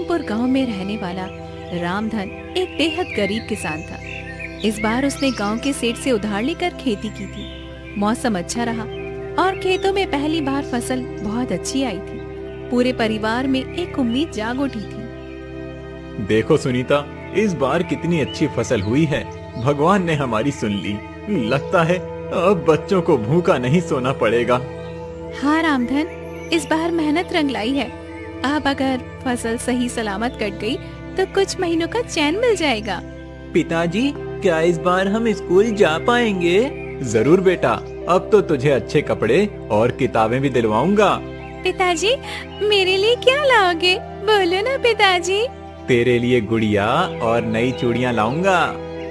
रामपुर गांव में रहने वाला रामधन एक बेहद गरीब किसान था। इस बार उसने गांव के सेठ से उधार लेकर खेती की थी। मौसम अच्छा रहा और खेतों में पहली बार फसल बहुत अच्छी आई थी। पूरे परिवार में एक उम्मीद जाग उठी थी। देखो सुनीता, इस बार कितनी अच्छी फसल हुई है। भगवान ने हमारी सुन ली। लगता है अब बच्चों को भूखा नहीं सोना पड़ेगा। हाँ रामधन, इस बार मेहनत रंग लाई है। अब अगर फसल सही सलामत कट गई तो कुछ महीनों का चैन मिल जाएगा। पिताजी, क्या इस बार हम स्कूल जा पाएंगे? जरूर बेटा, अब तो तुझे अच्छे कपड़े और किताबें भी दिलवाऊंगा। पिताजी, मेरे लिए क्या लाओगे? बोलो ना पिताजी। तेरे लिए गुड़िया और नई चूड़ियाँ लाऊंगा।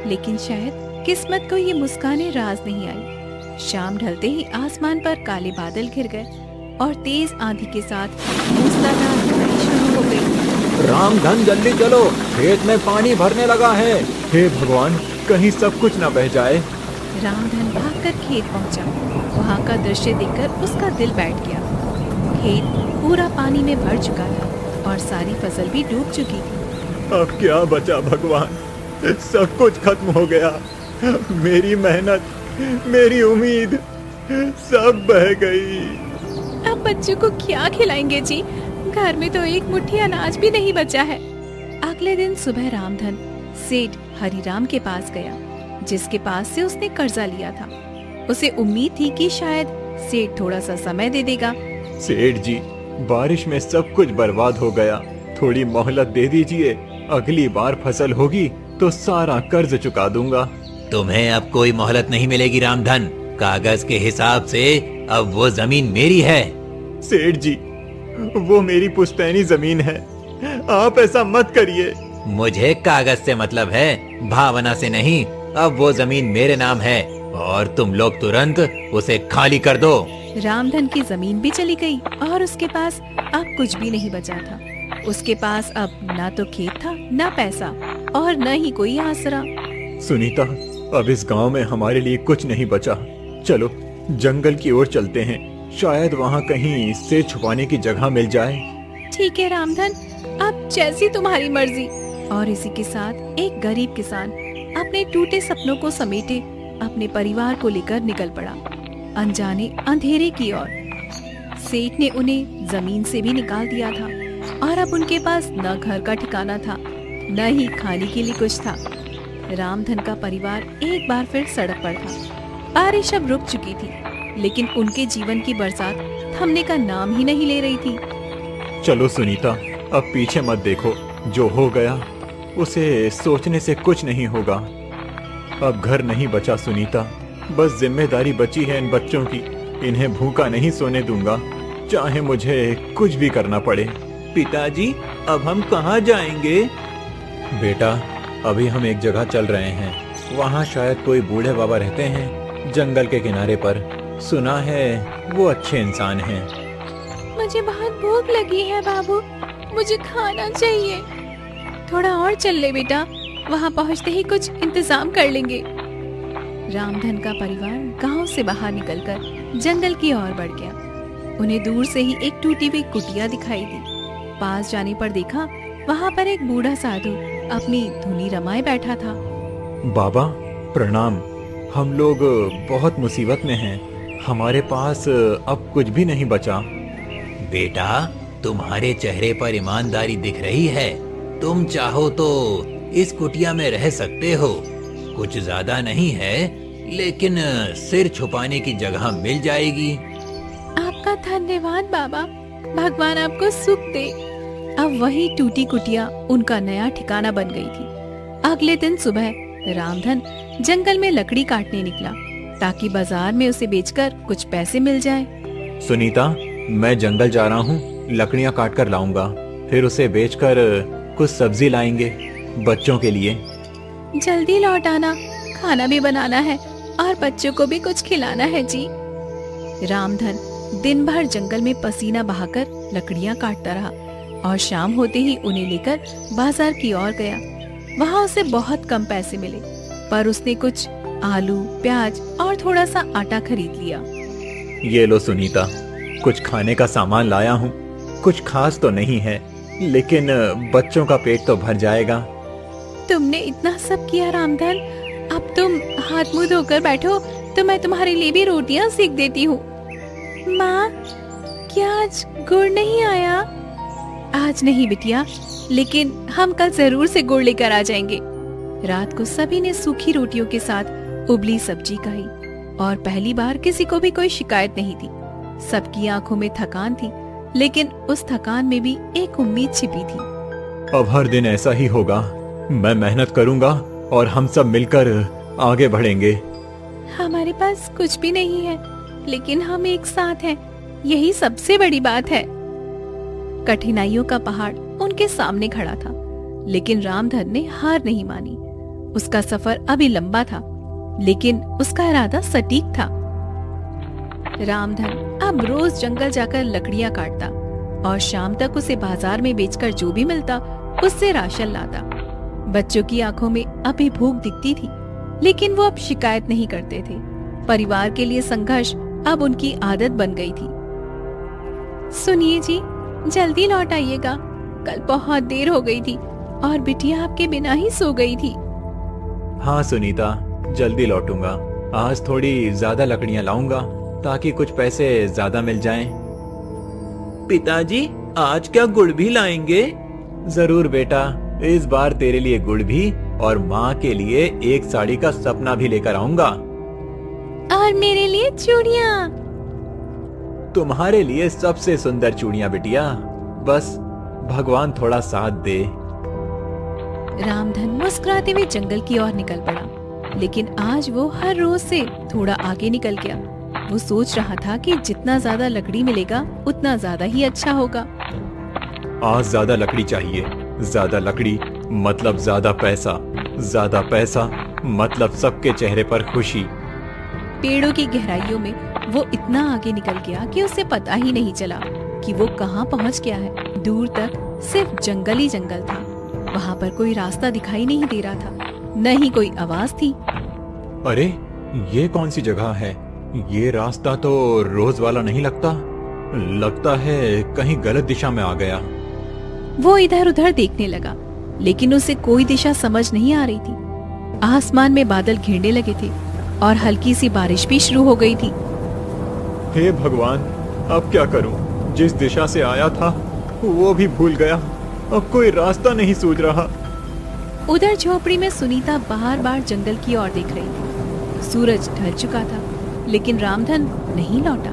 लेकिन शायद किस्मत को ये मुस्काने राज नहीं आई। शाम ढलते ही आसमान पर काले बादल घिर गए और तेज आंधी के साथ मूसलाधार बारिश शुरू हो गई। रामधन जल्दी चलो, खेत में पानी भरने लगा है। हे भगवान, कहीं सब कुछ न बह जाए। रामधन भागकर खेत पहुंचा। वहां का दृश्य देखकर उसका दिल बैठ गया। खेत पूरा पानी में भर चुका था और सारी फसल भी डूब चुकी थी। अब क्या बचा भगवान, सब कुछ खत्म हो गया। मेरी मेहनत, मेरी उम्मीद सब बह गई। अब बच्चों को क्या खिलाएंगे जी? घर में तो एक मुट्ठी अनाज भी नहीं बचा है। अगले दिन सुबह रामधन सेठ हरिराम के पास गया, जिसके पास से उसने कर्जा लिया था। उसे उम्मीद थी कि शायद सेठ थोड़ा सा समय दे देगा। सेठ जी, बारिश में सब कुछ बर्बाद हो गया। थोड़ी मोहलत दे दीजिए। अगली बार फसल होगी तो सारा कर्ज चुका दूंगा। तुम्हें अब कोई मोहलत नहीं मिलेगी रामधन। कागज के हिसाब से अब वो जमीन मेरी है। सेठ जी, वो मेरी पुश्तैनी जमीन है। आप ऐसा मत करिए। मुझे कागज से मतलब है, भावना से नहीं। अब वो जमीन मेरे नाम है और तुम लोग तुरंत उसे खाली कर दो। रामधन की जमीन भी चली गई और उसके पास अब कुछ भी नहीं बचा था। उसके पास अब ना तो खेत था, ना पैसा और न ही कोई आसरा। सुनीता, अब इस गांव में हमारे लिए कुछ नहीं बचा। चलो जंगल की ओर चलते हैं, शायद वहाँ कहीं से छुपाने की जगह मिल जाए। ठीक है रामधन, अब जैसी तुम्हारी मर्जी। और इसी के साथ एक गरीब किसान अपने टूटे सपनों को समेटे अपने परिवार को लेकर निकल पड़ा, अनजाने अंधेरे की ओर। सेठ ने उन्हें जमीन से भी निकाल दिया था और अब उनके पास न घर का ठिकाना था, न ही खाने के लिए कुछ था। रामधन का परिवार एक बार फिर सड़क पर था। बारिश अब रुक चुकी थी, लेकिन उनके जीवन की बरसात थमने का नाम ही नहीं ले रही थी। चलो सुनीता, अब पीछे मत देखो। जो हो गया उसे सोचने से कुछ नहीं होगा। अब घर नहीं बचा सुनीता, बस जिम्मेदारी बची है इन बच्चों की। इन्हें भूखा नहीं सोने दूंगा, चाहे मुझे कुछ भी करना पड़े। पिताजी, अब हम कहाँ जाएंगे? बेटा, अभी हम एक जगह चल रहे हैं। वहाँ शायद कोई बूढ़े बाबा रहते हैं, जंगल के किनारे पर। सुना है वो अच्छे इंसान हैं। मुझे बहुत भूख लगी है बाबू, मुझे खाना चाहिए। थोड़ा और चल ले बेटा, वहाँ पहुँचते ही कुछ इंतजाम कर लेंगे। रामधन का परिवार गांव से बाहर निकलकर जंगल की ओर बढ़ गया। उन्हें दूर से ही एक टूटी हुई कुटिया दिखाई दी। पास जाने पर देखा वहाँ पर एक बूढ़ा साधु अपनी धुनी रमाए बैठा था। बाबा प्रणाम, हम लोग बहुत मुसीबत में हैं। हमारे पास अब कुछ भी नहीं बचा। बेटा, तुम्हारे चेहरे पर ईमानदारी दिख रही है। तुम चाहो तो इस कुटिया में रह सकते हो। कुछ ज्यादा नहीं है, लेकिन सिर छुपाने की जगह मिल जाएगी। आपका धन्यवाद बाबा, भगवान आपको सुख दे। अब वही टूटी कुटिया उनका नया ठिकाना बन गई थी। अगले दिन सुबह रामधन जंगल में लकड़ी काटने निकला, ताकि बाजार में उसे बेचकर कुछ पैसे मिल जाए। सुनीता, मैं जंगल जा रहा हूँ, लकड़ियाँ काट कर लाऊंगा। फिर उसे बेचकर कुछ सब्जी लाएंगे बच्चों के लिए। जल्दी लौट आना, खाना भी बनाना है और बच्चों को भी कुछ खिलाना है जी। रामधन दिन भर जंगल में पसीना बहाकर लकड़ियाँ काटता रहा और शाम होते ही उन्हें लेकर बाजार की ओर गया। वहाँ उसे बहुत कम पैसे मिले, पर उसने कुछ आलू, प्याज और थोड़ा सा आटा खरीद लिया। ये लो सुनीता, कुछ खाने का सामान लाया हूँ। कुछ खास तो नहीं है, लेकिन बच्चों का पेट तो भर जाएगा। तुमने इतना सब किया रामधन, अब तुम हाथ मुंह धोकर बैठो तो मैं तुम्हारे लिए भी रोटियां सेक देती हूँ। माँ, क्या आज गुड़ नहीं आया? आज नहीं बिटिया, लेकिन हम कल जरूर से गुड़ लेकर आ जाएंगे। रात को सभी ने सूखी रोटियों के साथ उबली सब्जी खाई और पहली बार किसी को भी कोई शिकायत नहीं थी। सबकी आंखों में थकान थी, लेकिन उस थकान में भी एक उम्मीद छिपी थी। अब हर दिन ऐसा ही होगा। मैं मेहनत करूंगा और हम सब मिलकर आगे बढ़ेंगे। हमारे पास कुछ भी नहीं है, लेकिन हम एक साथ हैं, यही सबसे बड़ी बात है। कठिनाइयों का पहाड़ उनके सामने खड़ा था, लेकिन रामधन ने हार नहीं मानी। उसका सफर अभी लंबा था, लेकिन उसका इरादा सटीक था। रामधन अब रोज जंगल जाकर लकड़ियां काटता और शाम तक उसे बाजार में बेचकर जो भी मिलता उससे राशन लाता। बच्चों की आंखों में अभी भूख दिखती थी, लेकिन वो अब शिकायत नहीं करते थे। परिवार के लिए संघर्ष अब उनकी आदत बन गई थी। सुनिए जी, जल्दी लौट आइएगा, कल बहुत देर हो गई थी और बिटिया आपके बिना ही सो गई थी। हाँ सुनीता, जल्दी लौटूंगा। आज थोड़ी ज्यादा लकड़ियां लाऊंगा ताकि कुछ पैसे ज्यादा मिल जाएं। पिताजी, आज क्या गुड़ भी लाएंगे? जरूर बेटा, इस बार तेरे लिए गुड़ भी और माँ के लिए एक साड़ी का सपना भी लेकर आऊंगा। और मेरे लिए चूड़ियाँ। तुम्हारे लिए सबसे सुंदर चूड़ियाँ बिटिया, बस भगवान थोड़ा साथ दे। रामधन मुस्कुराते हुए जंगल की ओर निकल पड़ा, लेकिन आज वो हर रोज से थोड़ा आगे निकल गया। वो सोच रहा था कि जितना ज्यादा लकड़ी मिलेगा उतना ज्यादा ही अच्छा होगा। आज ज्यादा लकड़ी चाहिए, ज्यादा लकड़ी मतलब ज्यादा पैसा मतलब सबके चेहरे पर खुशी। पेड़ों की गहराइयों में वो इतना आगे निकल गया कि उसे पता ही नहीं चला कि वो कहाँ पहुँच गया है। दूर तक सिर्फ जंगल ही जंगल था। वहाँ पर कोई रास्ता दिखाई नहीं दे रहा था, न ही कोई आवाज थी। अरे, ये कौन सी जगह है? ये रास्ता तो रोज वाला नहीं लगता है कहीं गलत दिशा में आ गया। वो इधर उधर देखने लगा, लेकिन उसे कोई दिशा समझ नहीं आ रही थी। आसमान में बादल घिरने लगे थे और हल्की सी बारिश भी शुरू हो गई थी। हे भगवान, अब क्या करूं? जिस दिशा से आया था वो भी भूल गया। अब कोई रास्ता नहीं सूझ रहा। उधर झोपड़ी में सुनीता बार बार जंगल की ओर देख रही थी। सूरज ढल चुका था, लेकिन रामधन नहीं लौटा।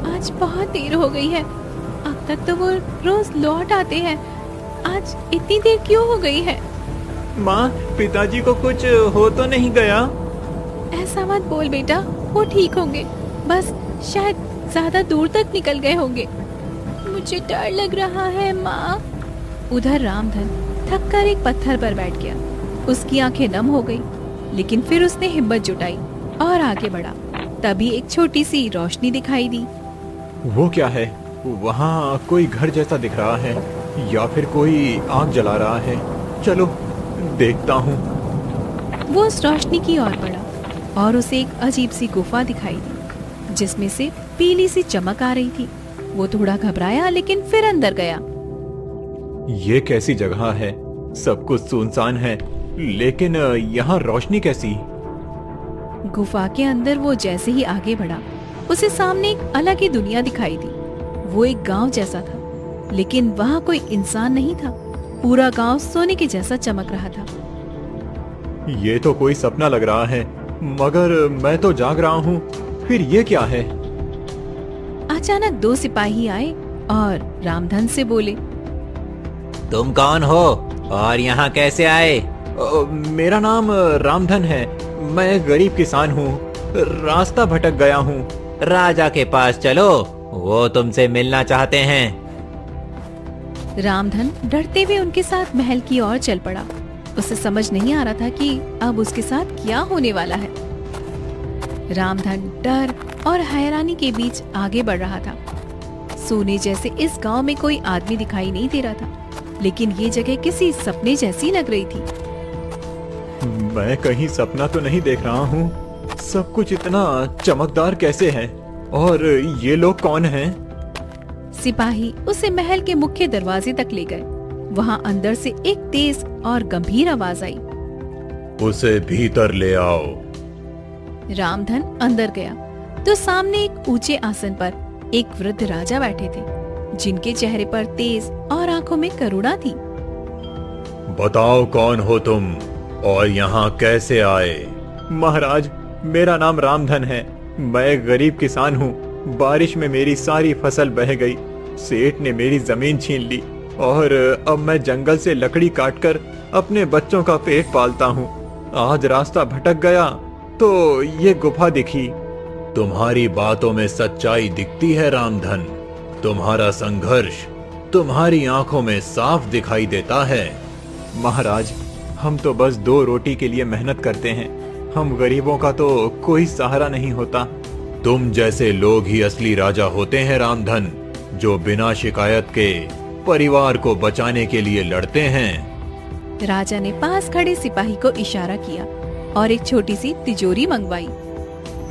आज बहुत देर हो गई है, अब तक तो वो रोज लौट आते हैं, आज इतनी देर क्यों हो गई है? माँ, पिताजी को कुछ हो तो नहीं गया? ऐसा मत बोल बेटा, वो ठीक होंगे, बस शायद ज्यादा दूर तक निकल गए होंगे। मुझे डर लग रहा है माँ। उधर रामधन थक कर एक पत्थर पर बैठ गया। उसकी आंखें नम हो गई, लेकिन फिर उसने हिम्मत जुटाई और आगे बढ़ा। तभी एक छोटी सी रोशनी दिखाई दी। वो क्या है? वहाँ कोई घर जैसा दिख रहा है या फिर कोई आग जला रहा है। चलो देखता हूँ। वो उस रोशनी की ओर बढ़ा और उसे एक अजीब सी गुफा दिखाई दी, जिसमें से पीली सी चमक आ रही थी। वो थोड़ा घबराया, लेकिन फिर अंदर गया। ये कैसी जगह है? सब कुछ सुनसान है, लेकिन यहाँ रोशनी कैसी? गुफा के अंदर वो जैसे ही आगे बढ़ा, उसे सामने एक अलग ही दुनिया दिखाई दी। वो एक गांव जैसा था, लेकिन वहाँ कोई इंसान नहीं था। पूरा गांव सोने के जैसा चमक रहा था। ये तो कोई सपना लग रहा है, मगर मैं तो जाग रहा हूँ। फिर ये क्या है? अचानक दो सिपाही आए और रामधन से बोले, तुम कौन हो और यहाँ कैसे आए? मेरा नाम रामधन है। मैं गरीब किसान हूँ, रास्ता भटक गया हूँ। राजा के पास चलो, वो तुमसे मिलना चाहते हैं। रामधन डरते हुए उनके साथ महल की ओर चल पड़ा। उसे समझ नहीं आ रहा था कि अब उसके साथ क्या होने वाला है। रामधन डर और हैरानी के बीच आगे बढ़ रहा था। सोने जैसे इस गांव में कोई आदमी दिखाई नहीं दे रहा था, लेकिन ये जगह किसी सपने जैसी लग रही थी। मैं कहीं सपना तो नहीं देख रहा हूँ। सब कुछ इतना चमकदार कैसे है? और ये लोग कौन हैं? सिपाही उसे महल के मुख्य दरवाजे तक ले गए। वहाँ अंदर से एक तेज और गंभीर आवाज आई। उसे भीतर ले आओ। रामधन अंदर गया तो सामने एक ऊंचे आसन पर एक वृद्ध राजा बैठे थे, जिनके चेहरे पर तेज और आंखों में करुणा थी। बताओ कौन हो तुम और यहाँ कैसे आए? महाराज, मेरा नाम रामधन है। मैं एक गरीब किसान हूँ। बारिश में मेरी सारी फसल बह गई। सेठ ने मेरी जमीन छीन ली और अब मैं जंगल से लकड़ी काटकर अपने बच्चों का पेट पालता हूँ। आज रास्ता भटक गया तो ये गुफा दिखी। तुम्हारी बातों में सच्चाई दिखती है रामधन। तुम्हारा संघर्ष तुम्हारी आंखों में साफ दिखाई देता है। महाराज, हम तो बस 2 रोटी के लिए मेहनत करते हैं। हम गरीबों का तो कोई सहारा नहीं होता। तुम जैसे लोग ही असली राजा होते हैं रामधन, जो बिना शिकायत के परिवार को बचाने के लिए लड़ते हैं। राजा ने पास खड़े सिपाही को इशारा किया और एक छोटी सी तिजोरी मंगवाई।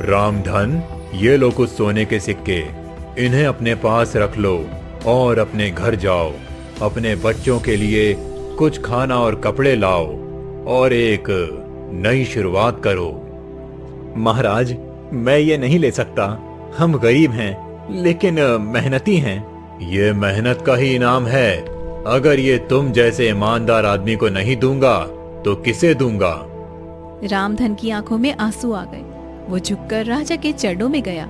रामधन, ये लो कुछ सोने के सिक्के। इन्हें अपने पास रख लो और अपने घर जाओ। अपने बच्चों के लिए कुछ खाना और कपड़े लाओ और एक नई शुरुआत करो। महाराज, मैं ये नहीं ले सकता। हम गरीब हैं, लेकिन मेहनती हैं। ये मेहनत का ही इनाम है। अगर ये तुम जैसे ईमानदार आदमी को नहीं दूंगा तो किसे दूंगा? रामधन की आंखों में आंसू आ गए। वो झुककर राजा के चरणों में गया।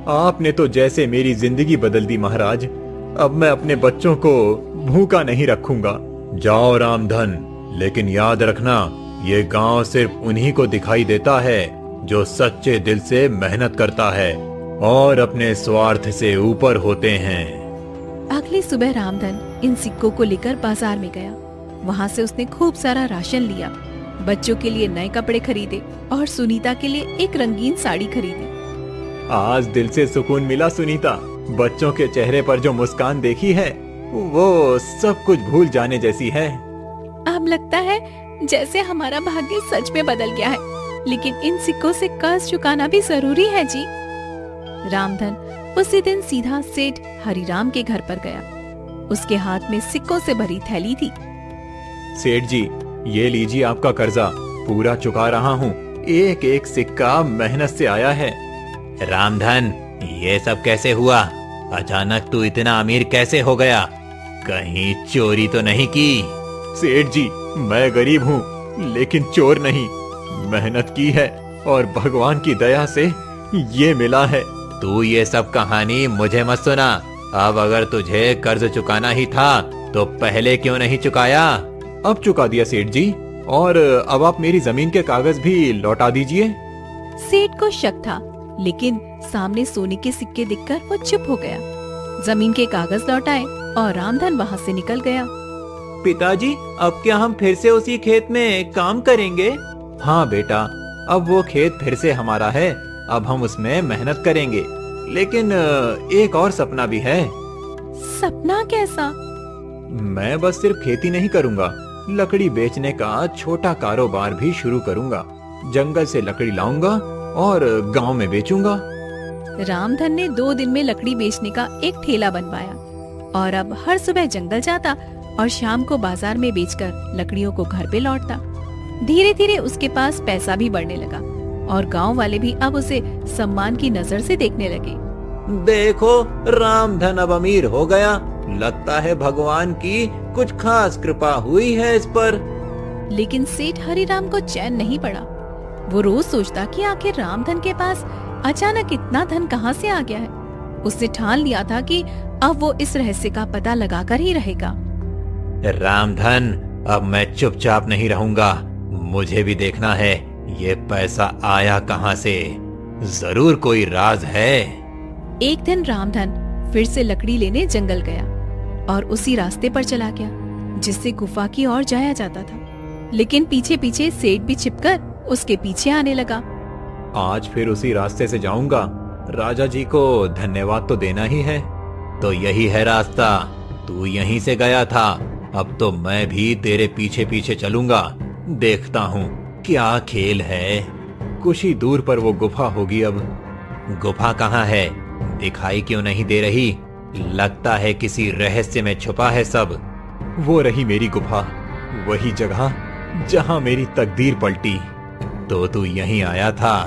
आपने तो जैसे मेरी जिंदगी बदल दी महाराज। अब मैं अपने बच्चों को भूखा नहीं रखूंगा। जाओ रामधन, लेकिन याद रखना, ये गांव सिर्फ उन्हीं को दिखाई देता है जो सच्चे दिल से मेहनत करता है और अपने स्वार्थ से ऊपर होते हैं। अगली सुबह रामधन इन सिक्कों को लेकर बाजार में गया। वहाँ से उसने खूब सारा राशन लिया, बच्चों के लिए नए कपड़े खरीदे और सुनीता के लिए एक रंगीन साड़ी खरीदी। आज दिल से सुकून मिला सुनीता। बच्चों के चेहरे पर जो मुस्कान देखी है वो सब कुछ भूल जाने जैसी है। अब लगता है जैसे हमारा भाग्य सच में बदल गया है, लेकिन इन सिक्कों से कर्ज चुकाना भी जरूरी है जी। रामधन उसी दिन सीधा सेठ हरिराम के घर पर गया। उसके हाथ में सिक्कों से भरी थैली थी। सेठ जी, ये लीजिए आपका कर्जा, पूरा चुका रहा हूँ। एक एक सिक्का मेहनत से आया है। रामधन, ये सब कैसे हुआ? अचानक तू इतना अमीर कैसे हो गया? कहीं चोरी तो नहीं की? सेठ जी, मैं गरीब हूँ, लेकिन चोर नहीं। मेहनत की है और भगवान की दया से ये मिला है। तू ये सब कहानी मुझे मत सुना। अब अगर तुझे कर्ज चुकाना ही था तो पहले क्यों नहीं चुकाया? अब चुका दिया सेठ जी, और अब आप मेरी जमीन के कागज भी लौटा दीजिए। सेठ को शक था, लेकिन सामने सोने के सिक्के देखकर वो चुप हो गया। जमीन के कागज लौटाए और रामधन वहाँ से निकल गया। पिताजी, अब क्या हम फिर से उसी खेत में काम करेंगे? हाँ बेटा, अब वो खेत फिर से हमारा है। अब हम उसमें मेहनत करेंगे, लेकिन एक और सपना भी है। सपना कैसा? मैं बस सिर्फ खेती नहीं करूंगा, लकड़ी बेचने का छोटा कारोबार भी शुरू करूंगा। जंगल से लकड़ी लाऊंगा और गांव में बेचूंगा। रामधन ने 2 दिन में लकड़ी बेचने का एक ठेला बनवाया और अब हर सुबह जंगल जाता और शाम को बाजार में बेचकर लकड़ियों को घर पे लौटता। धीरे धीरे उसके पास पैसा भी बढ़ने लगा और गांव वाले भी अब उसे सम्मान की नजर से देखने लगे। देखो, रामधन अब अमीर हो गया। लगता है भगवान की कुछ खास कृपा हुई है इस पर। लेकिन सेठ हरिराम को चैन नहीं पड़ा। वो रोज सोचता कि आखिर रामधन के पास अचानक इतना धन कहाँ से आ गया है। उसने ठान लिया था कि अब वो इस रहस्य का पता लगाकर ही रहेगा। रामधन, अब मैं चुपचाप नहीं रहूंगा। मुझे भी देखना है ये पैसा आया कहाँ से। जरूर कोई राज है। एक दिन रामधन फिर से लकड़ी लेने जंगल गया और उसी रास्ते पर चला गया जिससे गुफा की ओर जाया जाता था। लेकिन पीछे पीछे सेठ भी छिपकर उसके पीछे आने लगा। आज फिर उसी रास्ते से जाऊंगा। राजा जी को धन्यवाद तो देना ही है। तो यही है रास्ता। तू यहीं से गया था, अब तो मैं भी तेरे पीछे पीछे चलूंगा। देखता हूँ क्या खेल है। कुछ ही दूर पर वो गुफा होगी। अब गुफा कहाँ है? दिखाई क्यों नहीं दे रही? लगता है किसी रहस्य में छुपा है सब। वो रही मेरी गुफा, वही जगह जहां मेरी तकदीर पलटी। तो तू यहीं आया था,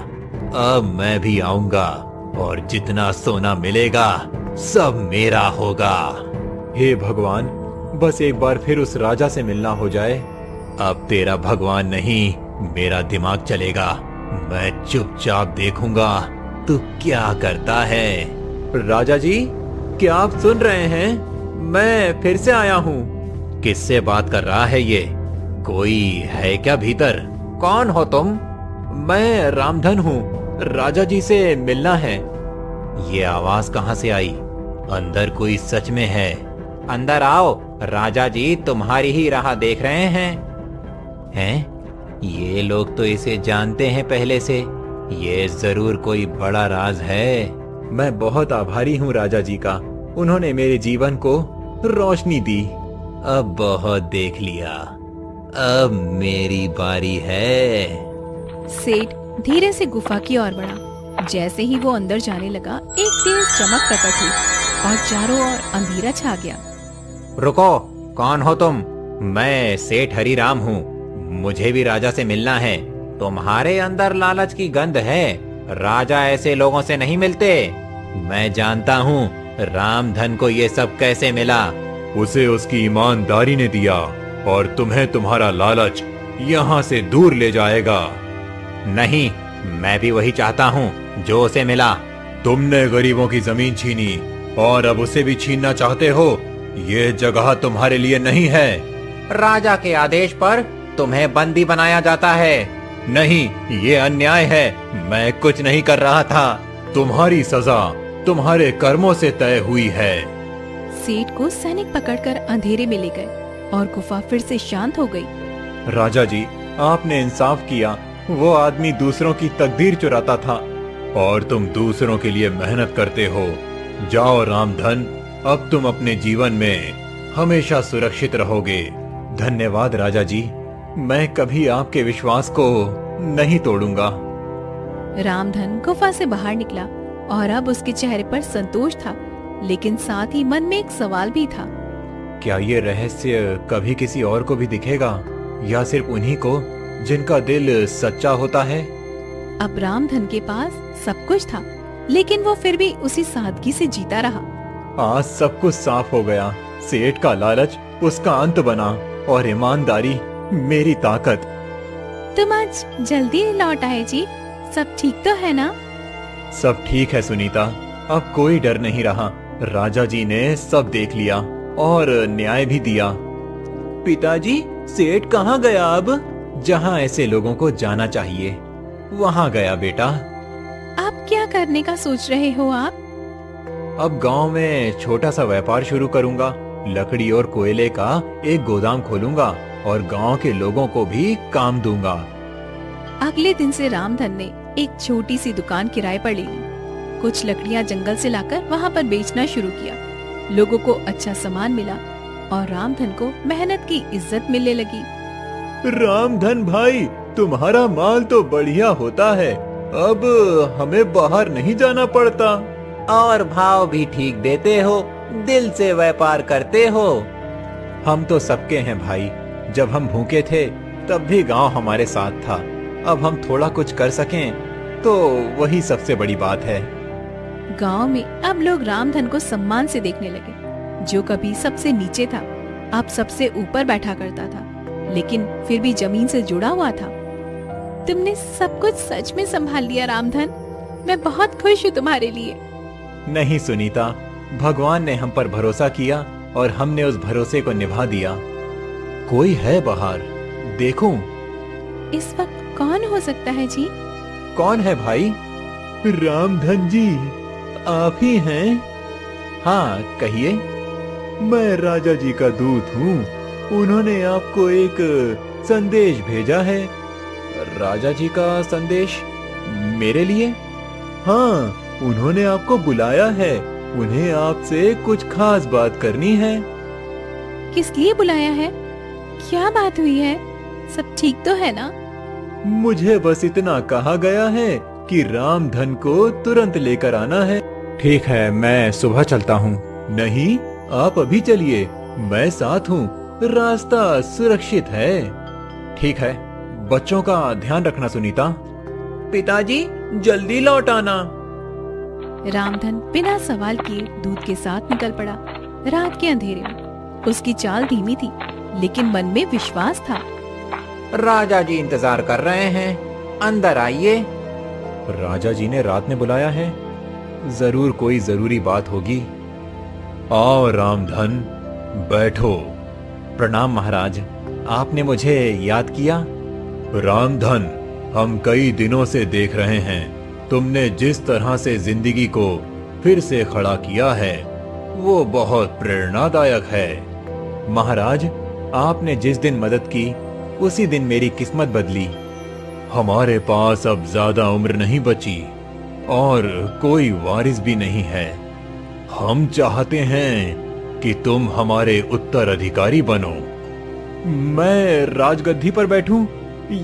अब मैं भी आऊंगा और जितना सोना मिलेगा सब मेरा होगा। हे भगवान, बस एक बार फिर उस राजा से मिलना हो जाए। अब तेरा भगवान नहीं, मेरा दिमाग चलेगा। मैं चुपचाप देखूंगा तू क्या करता है। राजा जी, क्या आप सुन रहे हैं? मैं फिर से आया हूँ। किससे बात कर रहा है ये? कोई है क्या भीतर? कौन हो तुम? मैं रामधन हूँ, राजा जी से मिलना है। ये आवाज कहाँ से आई? अंदर कोई सच में है? अंदर आओ, राजा जी तुम्हारी ही राह देख रहे हैं। हैं? ये लोग तो इसे जानते हैं पहले से। ये जरूर कोई बड़ा राज है। मैं बहुत आभारी हूँ राजा जी का, उन्होंने मेरे जीवन को रोशनी दी। अब बहुत देख लिया, अब मेरी बारी है। सेठ धीरे से गुफा की ओर बढ़ा। जैसे ही वो अंदर जाने लगा, एक तेज चमक प्रकट हुई और चारों ओर अंधेरा छा गया। रुको, कौन हो तुम? मैं सेठ हरिराम हूँ, मुझे भी राजा से मिलना है। तुम्हारे अंदर लालच की गंध है, राजा ऐसे लोगों से नहीं मिलते। मैं जानता हूँ रामधन को ये सब कैसे मिला। उसे उसकी ईमानदारी ने दिया और तुम्हें तुम्हारा लालच यहाँ से दूर ले जाएगा। नहीं, मैं भी वही चाहता हूँ जो उसे मिला। तुमने गरीबों की जमीन छीनी और अब उसे भी छीनना चाहते हो। ये जगह तुम्हारे लिए नहीं है। राजा के आदेश पर तुम्हें बंदी बनाया जाता है। नहीं, ये अन्याय है। मैं कुछ नहीं कर रहा था। तुम्हारी सजा तुम्हारे कर्मों से तय हुई है। सेठ को सैनिक पकड़कर अंधेरे में ले गए और गुफा फिर से शांत हो गई। राजा जी, आपने इंसाफ किया। वो आदमी दूसरों की तकदीर चुराता था और तुम दूसरों के लिए मेहनत करते हो। जाओ रामधन, अब तुम अपने जीवन में हमेशा सुरक्षित रहोगे। धन्यवाद राजा जी, मैं कभी आपके विश्वास को नहीं तोड़ूंगा। रामधन गुफा से बाहर निकला और अब उसके चेहरे पर संतोष था, लेकिन साथ ही मन में एक सवाल भी था। क्या ये रहस्य कभी किसी और को भी दिखेगा या सिर्फ उन्हीं को जिनका दिल सच्चा होता है? अब रामधन के पास सब कुछ था, लेकिन वो फिर भी उसी सादगी से जीता रहा। आज सब कुछ साफ हो गया। सेठ का लालच उसका अंत बना और ईमानदारी मेरी ताकत। तुम आज जल्दी लौट आए जी, सब ठीक तो है ना? सब ठीक है सुनीता, अब कोई डर नहीं रहा। राजा जी ने सब देख लिया और न्याय भी दिया। पिताजी, सेठ कहाँ गया अब? जहाँ ऐसे लोगों को जाना चाहिए वहाँ गया बेटा। आप क्या करने का सोच रहे हो आप? अब गांव में छोटा सा व्यापार शुरू करूंगा। लकड़ी और कोयले का एक गोदाम खोलूंगा और गांव के लोगों को भी काम दूंगा। अगले दिन से रामधन ने एक छोटी सी दुकान किराए पर ले ली। कुछ लकड़ियां जंगल से लाकर वहां पर बेचना शुरू किया। लोगों को अच्छा सामान मिला और रामधन को मेहनत की इज्जत मिलने लगी। रामधन भाई, तुम्हारा माल तो बढ़िया होता है। अब हमें बाहर नहीं जाना पड़ता। और भाव भी ठीक देते हो, दिल से व्यापार करते हो। हम तो सबके हैं भाई। जब हम भूखे थे तब भी गांव हमारे साथ था। अब हम थोड़ा कुछ कर सकें तो वही सबसे बड़ी बात है। गांव में अब लोग रामधन को सम्मान से देखने लगे। जो कभी सबसे नीचे था, अब सबसे ऊपर बैठा करता था, लेकिन फिर भी जमीन से जुड़ा हुआ था। तुमने सब कुछ सच में संभाल लिया रामधन, मैं बहुत खुश हूँ तुम्हारे लिए। नहीं सुनीता, भगवान ने हम पर भरोसा किया और हमने उस भरोसे को निभा दिया। कोई है बाहर, देखूं? इस वक्त कौन हो सकता है जी? कौन है भाई? रामधन जी, आप ही हैं? हाँ, कहिए। मैं राजा जी का दूत हूँ। उन्होंने आपको एक संदेश भेजा है। राजा जी का संदेश मेरे लिए? हाँ, उन्होंने आपको बुलाया है। उन्हें आपसे कुछ खास बात करनी है। किस लिए बुलाया है? क्या बात हुई है? सब ठीक तो है ना? मुझे बस इतना कहा गया है कि रामधन को तुरंत लेकर आना है। ठीक है, मैं सुबह चलता हूँ। नहीं, आप अभी चलिए, मैं साथ हूँ, रास्ता सुरक्षित है। ठीक है, बच्चों का ध्यान रखना सुनीता। पिताजी जल्दी लौट आना। रामधन बिना सवाल किए दूत के साथ निकल पड़ा। रात के अंधेरे में उसकी चाल धीमी थी, लेकिन मन में विश्वास था। राजा जी इंतजार कर रहे हैं, अंदर आइए। राजा जी ने रात में बुलाया है, जरूर कोई जरूरी बात होगी। आओ रामधन, बैठो। प्रणाम महाराज, आपने मुझे याद किया? रामधन, हम कई दिनों से देख रहे हैं, तुमने जिस तरह से जिंदगी को फिर से खड़ा किया है वो बहुत प्रेरणादायक है। महाराज, आपने जिस दिन मदद की उसी दिन मेरी किस्मत बदली। हमारे पास अब ज्यादा उम्र नहीं बची और कोई वारिस भी नहीं है। हम चाहते हैं कि तुम हमारे उत्तराधिकारी बनो। मैं राजगद्दी पर बैठूं?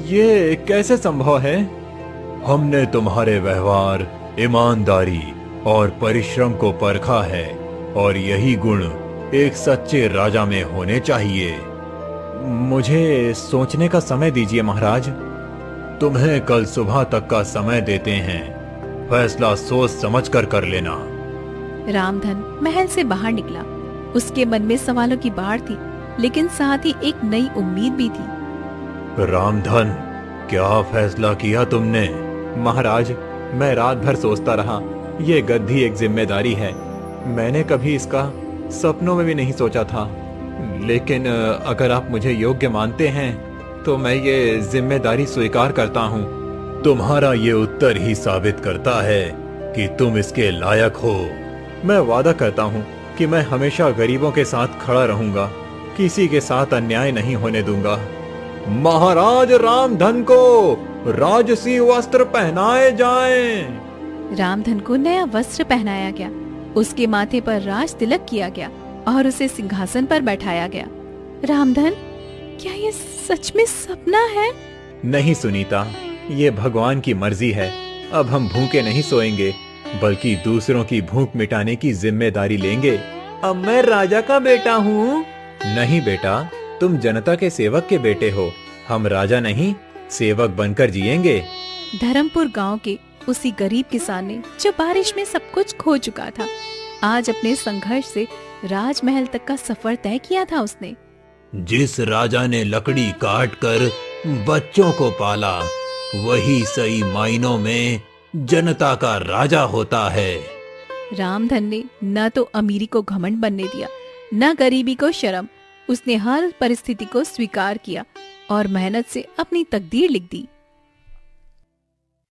ये कैसे संभव है? हमने तुम्हारे व्यवहार, ईमानदारी और परिश्रम को परखा है और यही गुण एक सच्चे राजा में होने चाहिए। मुझे सोचने का समय दीजिए महाराज। तुम्हें कल सुबह तक का समय देते हैं, फैसला सोच समझकर कर लेना। रामधन महल से बाहर निकला। उसके मन में सवालों की बाढ़ थी, लेकिन साथ ही एक नई उम्मीद भी थी। रामधन, क्या फैसला किया तुमने? महाराज, मैं रात भर सोचता रहा। ये गद्दी एक जिम्मेदारी है, मैंने कभी इसका सपनों में भी नहीं सोचा था। लेकिन अगर आप मुझे योग्य मानते हैं तो मैं ये जिम्मेदारी स्वीकार करता हूँ। तुम्हारा ये उत्तर ही साबित करता है कि तुम इसके लायक हो। मैं वादा करता हूँ कि मैं हमेशा गरीबों के साथ खड़ा रहूंगा, किसी के साथ अन्याय नहीं होने दूंगा। महाराज रामधन को राजसी वस्त्र पहनाए जाएं। रामधन को नया वस्त्र पहनाया गया, उसके माथे पर राज तिलक किया गया और उसे सिंहासन पर बैठाया गया। रामधन, क्या ये सच में सपना है? नहीं सुनीता, ये भगवान की मर्जी है। अब हम भूखे नहीं सोएंगे, बल्कि दूसरों की भूख मिटाने की जिम्मेदारी लेंगे। अब मैं राजा का बेटा हूँ। नहीं बेटा, तुम जनता के सेवक के बेटे हो। हम राजा नहीं, सेवक बनकर जिएंगे। धर्मपुर गांव के उसी गरीब किसान ने, जो बारिश में सब कुछ खो चुका था, आज अपने संघर्ष से राजमहल तक का सफर तय किया था। उसने जिस राजा ने लकड़ी काट कर बच्चों को पाला, वही सही मायनों में जनता का राजा होता है। रामधन ने न तो अमीरी को घमंड बनने दिया, न गरीबी को शर्म। उसने हर परिस्थिति को स्वीकार किया और मेहनत से अपनी तकदीर लिख दी।